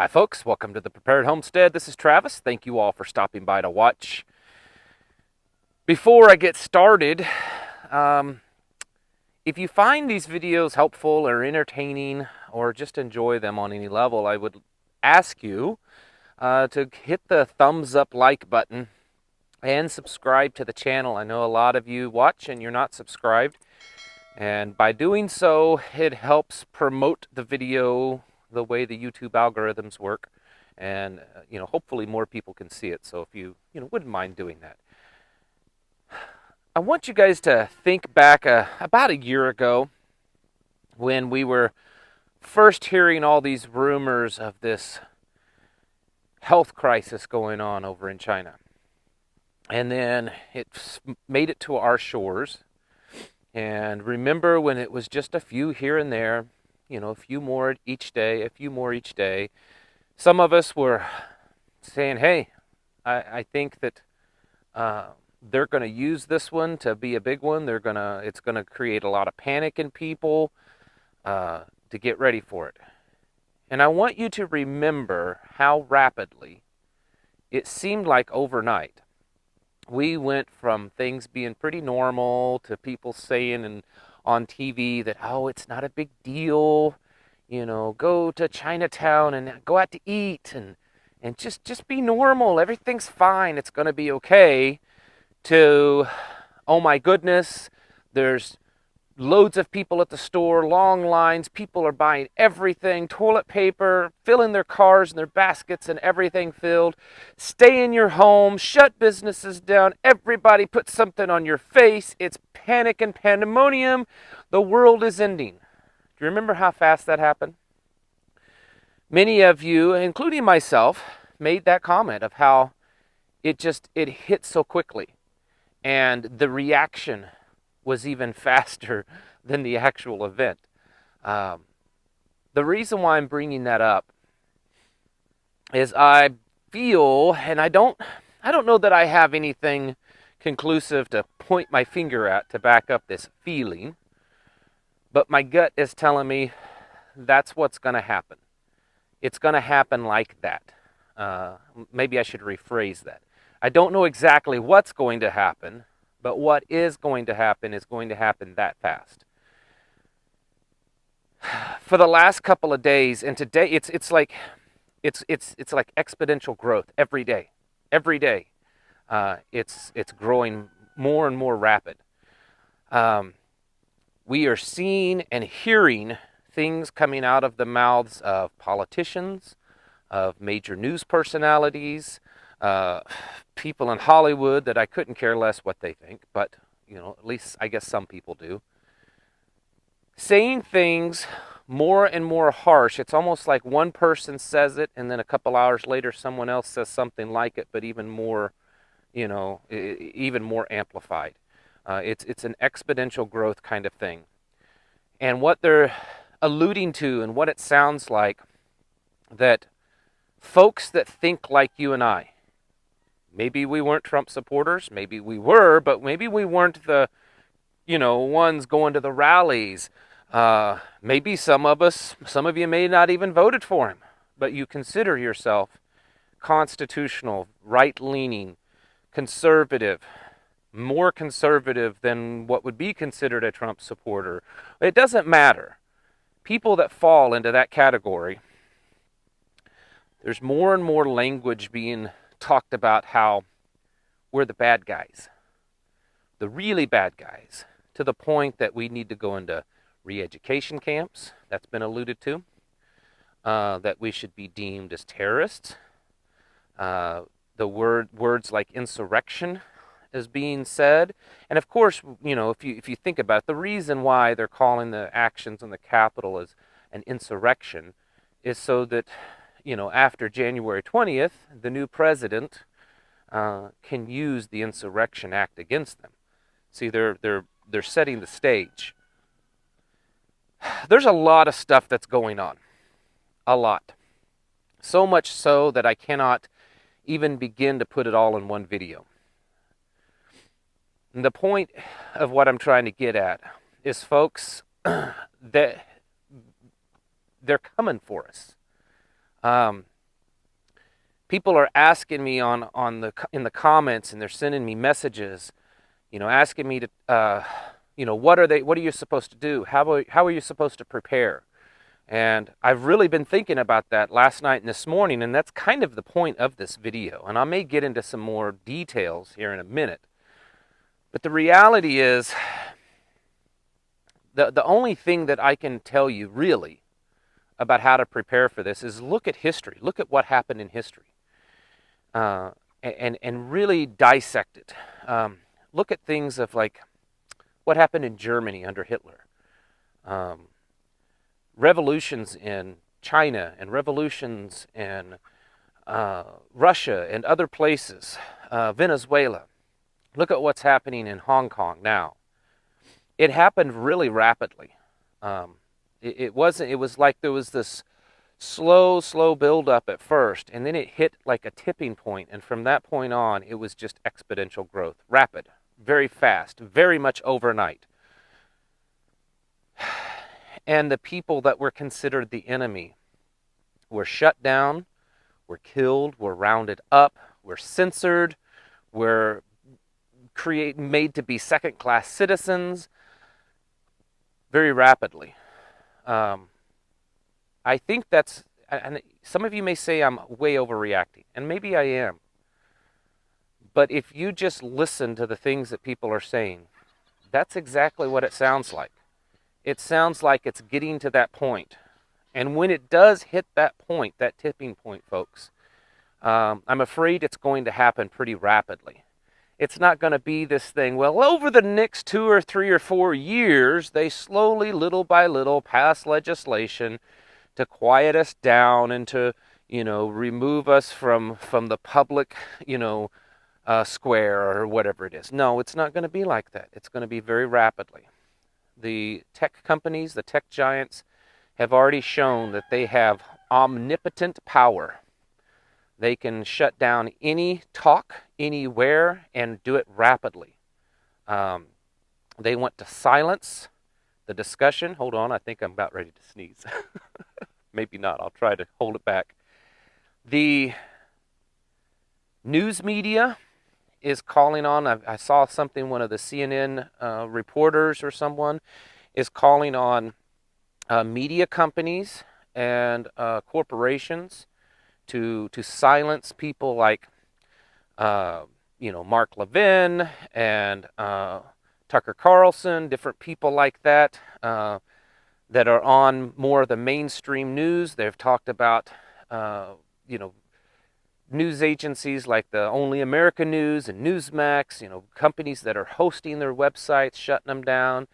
Hi folks, welcome to the Prepared Homestead. This is Travis. Thank you all for stopping by to watch. Before I get started, if you find these videos helpful or entertaining or just enjoy them on any level, I would ask you to hit the thumbs up like button and subscribe to the channel. I know a lot of you watch and you're not subscribed, and by doing so it helps promote the video the way the YouTube algorithms work, and hopefully more people can see it. So if you wouldn't mind doing that. I want you guys to think back about a year ago when we were first hearing all these rumors of this health crisis going on over in China. And then it made it to our shores. And remember when it was just a few here and there, a few more each day, a few more each day. Some of us were saying, hey, I think that they're going to use this one to be a big one. It's going to create a lot of panic in people to get ready for it. And I want you to remember how rapidly it seemed like overnight we went from things being pretty normal to people saying on TV that, oh, it's not a big deal, go to Chinatown and go out to eat and just be normal. Everything's fine. It's going to be okay. To, oh my goodness, there's loads of people at the store, long lines, people are buying everything, toilet paper, filling their cars and their baskets and everything filled. Stay in your home, shut businesses down, everybody put something on your face. It's panic and pandemonium. The world is ending. Do you remember how fast that happened? Many of you, including myself, made that comment of how it hit so quickly. And the reaction was even faster than the actual event. The reason why I'm bringing that up is I feel, and I don't know that I have anything conclusive to point my finger at to back up this feeling, but my gut is telling me that's what's going to happen. It's going to happen like that. Maybe I should rephrase that. I don't know exactly what's going to happen, but what is going to happen that fast. For the last couple of days, and today it's like exponential growth every day. Every day, it's growing more and more rapid. We are seeing and hearing things coming out of the mouths of politicians, of major news personalities, people in Hollywood that I couldn't care less what they think, but at least I guess some people do, saying things more and more harsh. It's almost like one person says it and then a couple hours later someone else says something like it, but even more amplified. It's an exponential growth kind of thing. And what they're alluding to and what it sounds like, that folks that think like you and I, maybe we weren't Trump supporters, maybe we were, but maybe we weren't the, ones going to the rallies. Maybe some of you may not even voted for him, but you consider yourself constitutional, right-leaning, conservative, more conservative than what would be considered a Trump supporter. It doesn't matter. People that fall into that category, there's more and more language being talked about how we're the bad guys, the really bad guys, to the point that we need to go into re-education camps. That's been alluded to. That we should be deemed as terrorists. The words like insurrection is being said, and of course, if you think about it, the reason why they're calling the actions on the Capitol as an insurrection is so that after January 20th, the new president can use the Insurrection Act against them. See, they're setting the stage. There's a lot of stuff that's going on. A lot. So much so that I cannot even begin to put it all in one video. And the point of what I'm trying to get at is, folks, that they're coming for us. People are asking me in the comments, and they're sending me messages, asking me to, what are you supposed to do? How are you supposed to prepare? And I've really been thinking about that last night and this morning, and that's kind of the point of this video. And I may get into some more details here in a minute. But the reality is, the only thing that I can tell you really about how to prepare for this is look at history. Look at what happened in history. And really dissect it. Look at things of like what happened in Germany under Hitler. Revolutions in China and revolutions in Russia and other places, Venezuela. Look at what's happening in Hong Kong now. It happened really rapidly. It was like there was this slow build up at first, and then it hit like a tipping point, and from that point on, it was just exponential growth. Rapid, very fast, very much overnight. And the people that were considered the enemy were shut down, were killed, were rounded up, were censored, were made to be second-class citizens very rapidly. I think that's, and some of you may say I'm way overreacting, and maybe I am. But if you just listen to the things that people are saying, that's exactly what it sounds like. It sounds like it's getting to that point. And when it does hit that point, that tipping point, folks, I'm afraid it's going to happen pretty rapidly. It's not going to be this thing, well, over the next 2 or 3 or 4 years, they slowly, little by little, pass legislation to quiet us down and to, remove us from the public, square or whatever it is. No, it's not going to be like that. It's going to be very rapidly. The tech companies, the tech giants, have already shown that they have omnipotent power. They can shut down any talk, anywhere, and do it rapidly. They want to silence the discussion. Hold on, I think I'm about ready to sneeze. Maybe not. I'll try to hold it back. The news media is calling on, I saw something, one of the CNN reporters or someone is calling on media companies and corporations to silence people like, Mark Levin and Tucker Carlson, different people like that, that are on more of the mainstream news. They've talked about, news agencies like the Only America News and Newsmax, companies that are hosting their websites, shutting them down,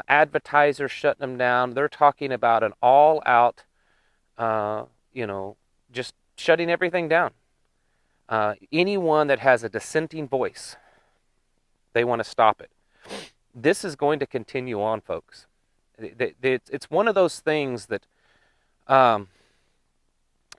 advertisers shutting them down. They're talking about an all-out, just shutting everything down. Anyone that has a dissenting voice, they want to stop it. This is going to continue on, folks. It's one of those things that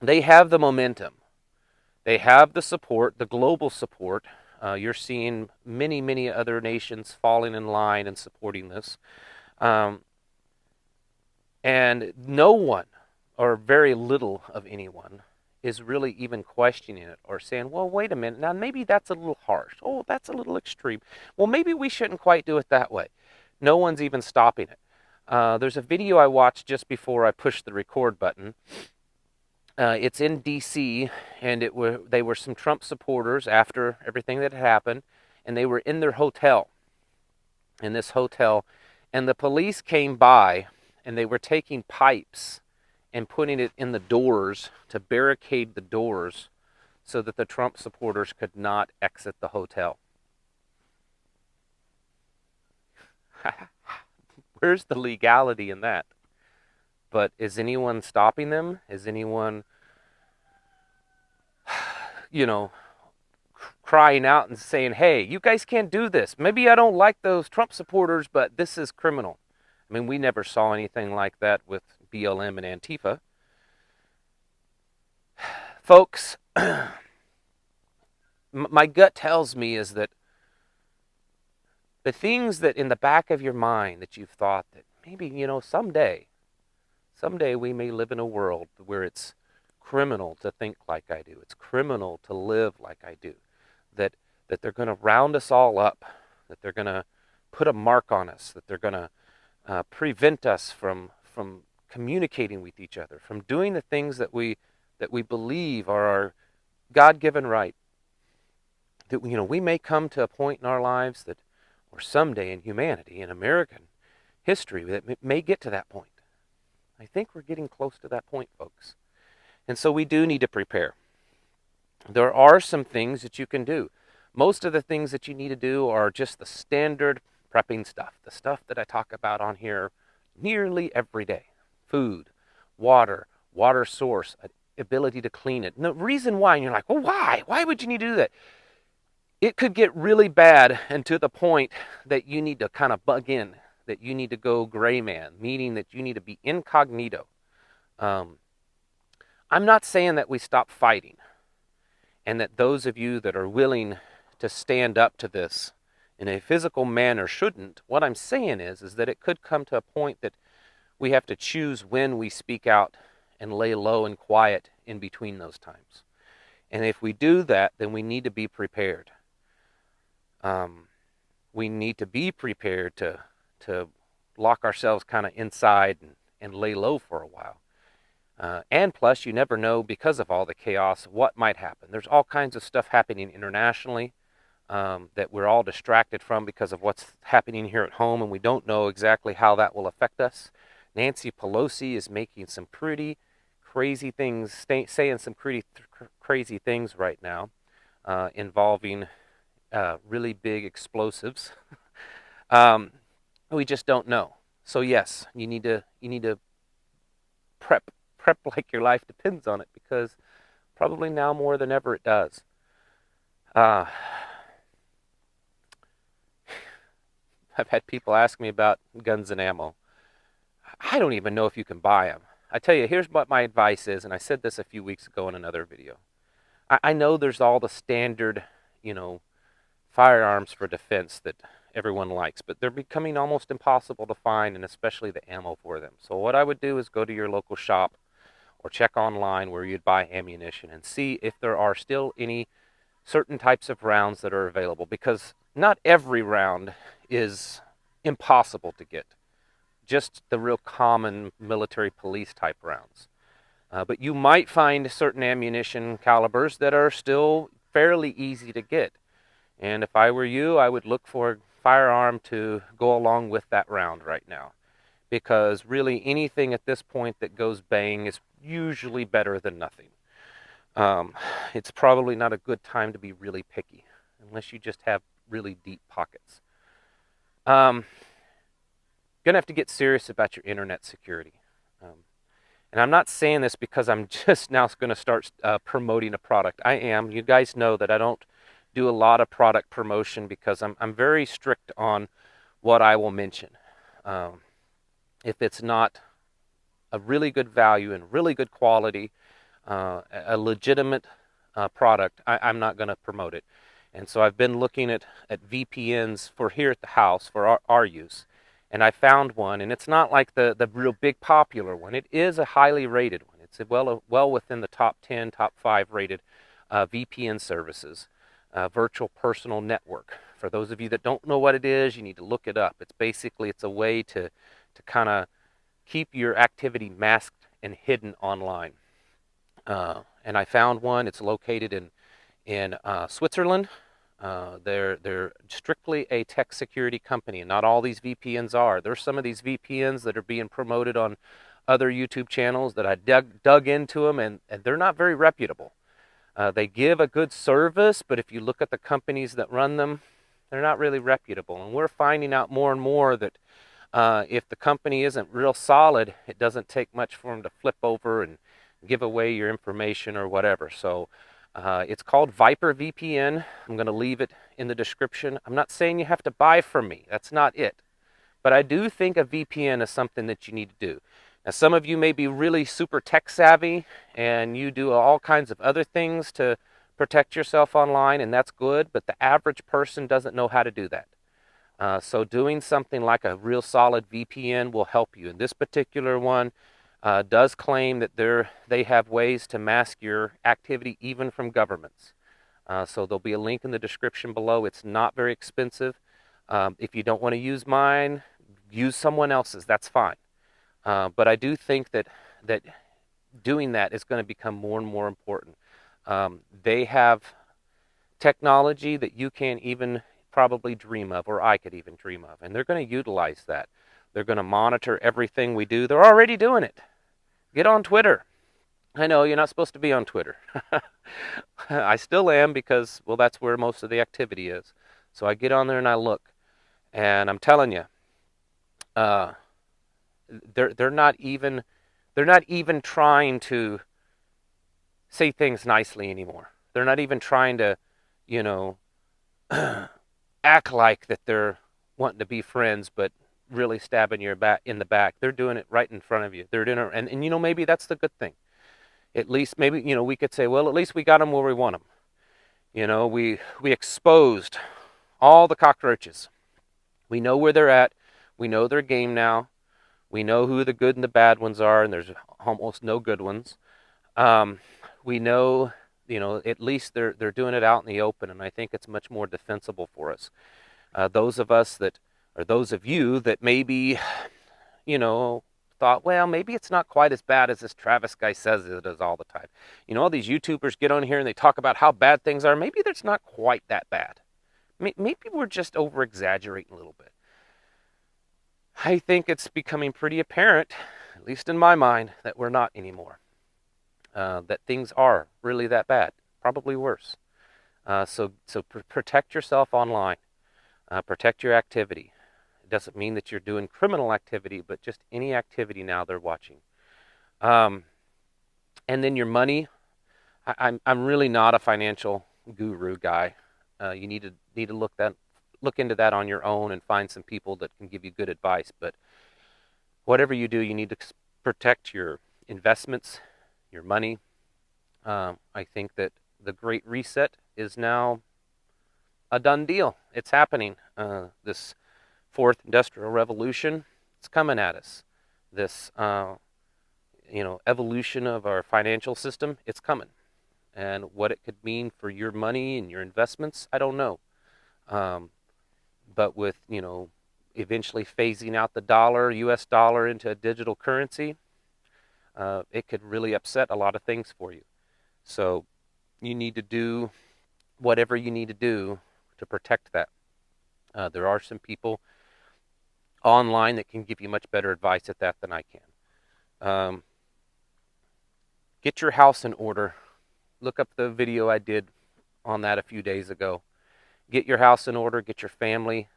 they have the momentum. They have the support, the global support. You're seeing many, many other nations falling in line and supporting this. And no one, or very little of anyone, is really even questioning it or saying, well, wait a minute, now maybe that's a little harsh. Oh, that's a little extreme. Well, maybe we shouldn't quite do it that way. No one's even stopping it. There's a video I watched just before I pushed the record button. It's in D.C., and they were some Trump supporters after everything that had happened, and they were in their hotel, in this hotel, and the police came by, and they were taking pipes and putting it in the doors to barricade the doors so that the Trump supporters could not exit the hotel. Where's the legality in that? But is anyone stopping them? Is anyone, crying out and saying, hey, you guys can't do this. Maybe I don't like those Trump supporters, but this is criminal. I mean, we never saw anything like that with BLM and Antifa. Folks, my gut tells me is that the things that in the back of your mind that you've thought that maybe, someday we may live in a world where it's criminal to think like I do. It's criminal to live like I do. That they're going to round us all up, that they're going to put a mark on us, that they're going to prevent us from communicating with each other, from doing the things that we believe are our God-given right. That we may come to a point in our lives that, or someday in humanity, in American history, that may get to that point. I think we're getting close to that point, folks. And so we do need to prepare. There are some things that you can do. Most of the things that you need to do are just the standard prepping stuff, the stuff that I talk about on here nearly every day. Food, water source, ability to clean it. And the reason why, and you're like, well, why? Why would you need to do that? It could get really bad and to the point that you need to kind of bug in, that you need to go gray man, meaning that you need to be incognito. I'm not saying that we stop fighting, and that those of you that are willing to stand up to this in a physical manner shouldn't. What I'm saying is that it could come to a point that we have to choose when we speak out and lay low and quiet in between those times. And if we do that, then we need to be prepared. We need to be prepared to lock ourselves kind of inside and lay low for a while. And plus, you never know, because of all the chaos, what might happen. There's all kinds of stuff happening internationally that we're all distracted from because of what's happening here at home, and we don't know exactly how that will affect us. Nancy Pelosi is making some pretty crazy things, saying some pretty crazy things right now, involving really big explosives. We just don't know. So yes, you need to prep like your life depends on it, because probably now more than ever it does. I've had people ask me about guns and ammo. I don't even know if you can buy them. I tell you, here's what my advice is, and I said this a few weeks ago in another video. I know there's all the standard, firearms for defense that everyone likes, but they're becoming almost impossible to find, and especially the ammo for them. So what I would do is go to your local shop or check online where you'd buy ammunition and see if there are still any certain types of rounds that are available, because not every round is impossible to get, just the real common military police type rounds. But you might find certain ammunition calibers that are still fairly easy to get. And if I were you, I would look for a firearm to go along with that round right now. Because really anything at this point that goes bang is usually better than nothing. It's probably not a good time to be really picky, unless you just have really deep pockets. Gonna have to get serious about your internet security. And I'm not saying this because I'm just now going to start promoting a product. I am. You guys know that I don't do a lot of product promotion because I'm very strict on what I will mention. If it's not a really good value and really good quality, a legitimate product, I'm not going to promote it. And so I've been looking at VPNs for here at the house for our use. And I found one, and it's not like the real big popular one. It is a highly rated one. It's well within the top 10, top 5 rated VPN services, virtual personal network. For those of you that don't know what it is, you need to look it up. It's a way to kind of keep your activity masked and hidden online. And I found one. It's located in Switzerland. They're strictly a tech security company, and not all these VPNs are. There's some of these VPNs that are being promoted on other YouTube channels that I dug into them, and they're not very reputable. They give a good service, but if you look at the companies that run them, they're not really reputable. And we're finding out more and more that if the company isn't real solid, it doesn't take much for them to flip over and give away your information or whatever. So it's called Viper VPN. I'm going to leave it in the description. I'm not saying you have to buy from me. That's not it. But I do think a VPN is something that you need to do. Now, some of you may be really super tech savvy, and you do all kinds of other things to protect yourself online, and that's good, but the average person doesn't know how to do that. So doing something like a real solid VPN will help you. In this particular one, does claim that they have ways to mask your activity even from governments. So there'll be a link in the description below. It's not very expensive. If you don't want to use mine, use someone else's. That's fine. But I do think that doing that is going to become more and more important. They have technology that you can't even probably dream of, or I could even dream of, and they're going to utilize that. They're going to monitor everything we do. They're already doing it. Get on Twitter. I know you're not supposed to be on Twitter. I still am because, well, that's where most of the activity is. So I get on there and I look, and I'm telling you, uh, they're not even trying to say things nicely anymore. They're not even trying to, you know, act like that they're wanting to be friends, but really stabbing your back in the back. They're doing it right in front of you. They're doing it, and maybe that's the good thing. At least maybe we could say, well, at least we got them where we want them. We exposed all the cockroaches. We know where they're at. We know their game now. We know who the good and the bad ones are, and there's almost no good ones. We know, at least they're doing it out in the open, and I think it's much more defensible for us. Those of us that, or those of you that maybe, thought, well, maybe it's not quite as bad as this Travis guy says it is all the time. All these YouTubers get on here and they talk about how bad things are. Maybe it's not quite that bad. Maybe we're just over-exaggerating a little bit. I think it's becoming pretty apparent, at least in my mind, that we're not anymore. That things are really that bad, probably worse. So protect yourself online. Protect your activity. It doesn't mean that you're doing criminal activity, but just any activity now they're watching. And then your money. I'm really not a financial guru guy. You need to look into that on your own and find some people that can give you good advice. But whatever you do, you need to protect your investments, your money. I think that the Great Reset is now a done deal. It's happening. This fourth industrial revolution, it's coming at us. This evolution of our financial system, it's coming. And what it could mean for your money and your investments, I don't know. But with, eventually phasing out the dollar, US dollar, into a digital currency, it could really upset a lot of things for you. So you need to do whatever you need to do to protect that. There are some people online that can give you much better advice at that than I can. Get your house in order. Look up the video I did on that a few days ago. Get your house in order. Get your family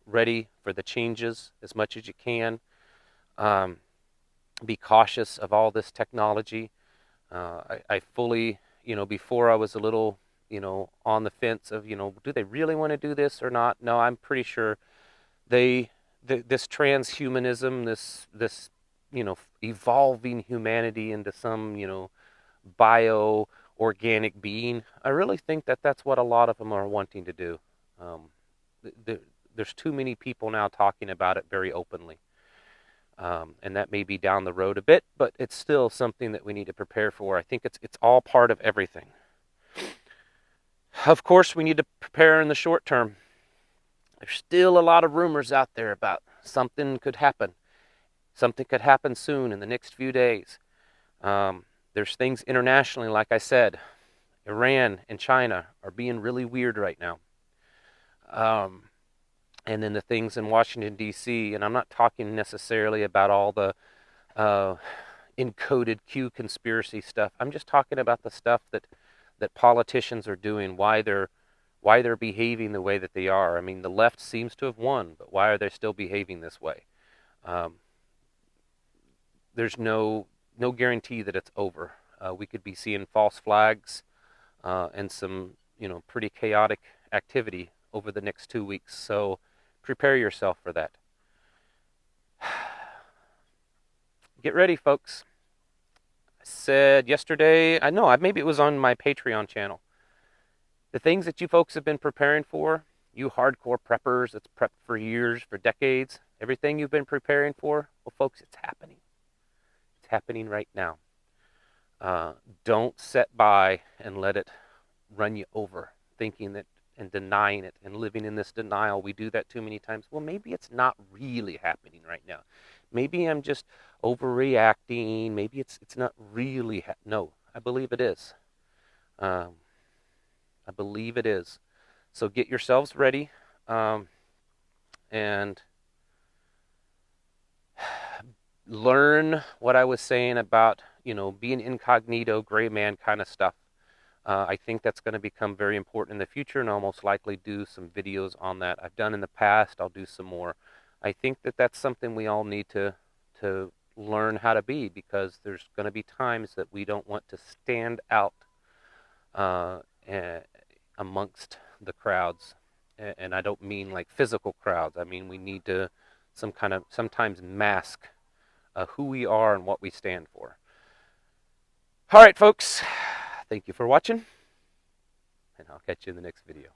ready for the changes as much as you can. Be cautious of all this technology. I fully, before I was a little, on the fence of, do they really want to do this or not? No, I'm pretty sure this transhumanism, this evolving humanity into some, bio-organic being, I really think that that's what a lot of them are wanting to do. There's too many people now talking about it very openly. And that may be down the road a bit, but it's still something that we need to prepare for. I think it's all part of everything. Of course, we need to prepare in the short term. There's still a lot of rumors out there about something could happen. Something could happen soon in the next few days. There's things internationally, like I said. Iran and China are being really weird right now. And then the things in Washington, D.C., and I'm not talking necessarily about all the encoded Q conspiracy stuff. I'm just talking about the stuff that politicians are doing, why they're behaving the way that they are. I mean, the left seems to have won, but why are they still behaving this way? There's no guarantee that it's over. We could be seeing false flags and some, pretty chaotic activity over the next 2 weeks. So prepare yourself for that. Get ready, folks. I said yesterday, I know, maybe it was on my Patreon channel. The things that you folks have been preparing for, you hardcore preppers that's prepped for years, for decades, everything you've been preparing for, well, folks, it's happening. happening right now. Don't sit by and let it run you over, thinking that and denying it and living in this denial. We do that too many times. Well, maybe it's not really happening right now. Maybe I'm just overreacting. Maybe it's not really. No, I believe it is. Um, I believe it is. So get yourselves ready, and learn what I was saying about, being incognito, gray man kind of stuff. I think that's going to become very important in the future, and I'll most likely do some videos on that. I've done in the past. I'll do some more. I think that that's something we all need to learn how to be, because there's going to be times that we don't want to stand out uh, amongst the crowds, and I don't mean like physical crowds. I mean we need to sometimes mask who we are and what we stand for. All right, folks. Thank you for watching, and I'll catch you in the next video.